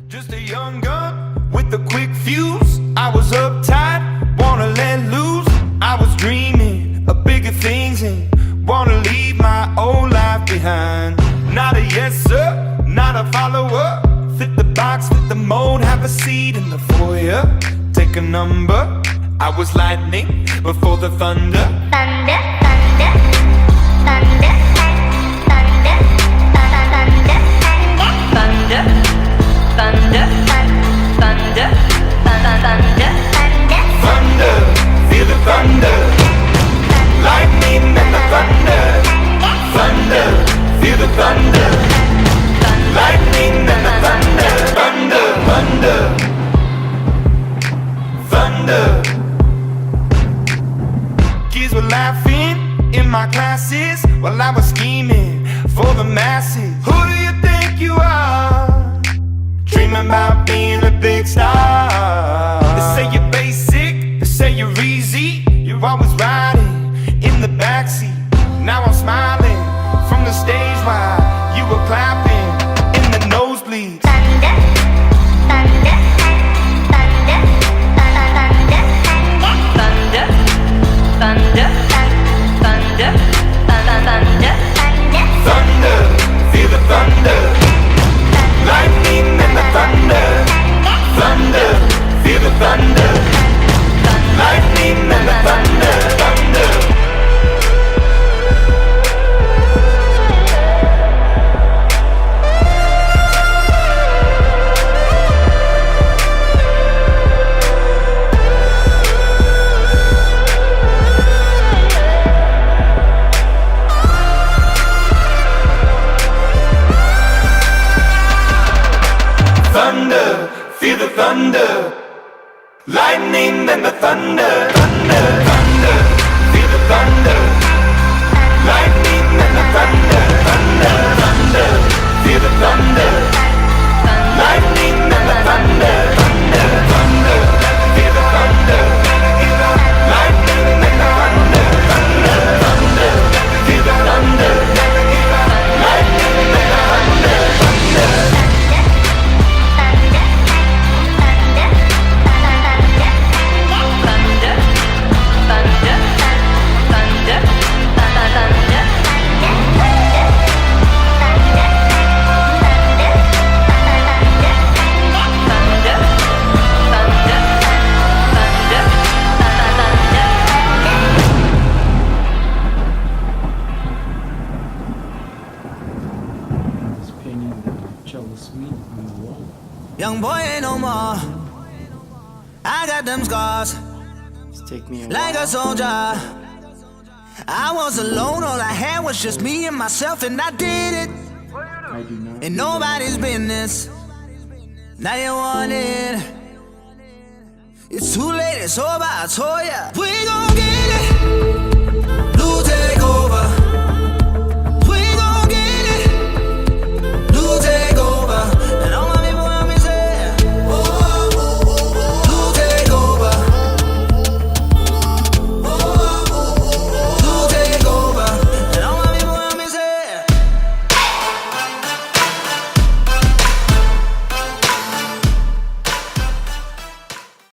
Just a young gun with a quick fuse. I was uptight, wanna let loose. I was dreaming of bigger things and wanna leave my old life behind. Not a yes sir, not a follower. Fit the box, fit the mold, have a seat in the foyer. Take a number. I was lightning before the thunder. Thunder, thunder, thunder, thunder, thunder, thunder, thunder, thunder, thunder, Thunder, feel the thunder. Lightning and the thunder. Thunder, feel the thunder. Lightning and the thunder. Thunder, thunder, thunder. Kids were laughing in my classes while I was scheming for the masses. Who do you think you are? Dreaming about being a big star. They say you're basic, they say you're easy. You're always riding in the backseat. Now I'm smiling from the stage while you were clapping in the nosebleeds. thunder, thunder, thunder, thunder, thunder, thunder, thunder, thunder, Thunder, feel the thunder. Lightning and the thunder. Thunder, feel the thunder. Lightning and the thunder. Thunder. Thunder, feel the thunder. Lightning and the thunder. Thunder, thunder, feel the thunder. Lightning and the thunder. Thunder, thunder, feel the thunder. Lightning and the thunder. Thunder, thunder, feel the thunder. Lightning and the thunder. Thunder, thunder, feel the thunder. Lightning and the thunder. Thunder. Just painting the cello suite on the wall. Young boy ain't no more. I got them scars Just take me a like while. a soldier. I was alone, all I had was just me and myself, and I did it. I do not. And nobody's business. Now you want it. It's too late, it's over, I told ya. We gon' get it.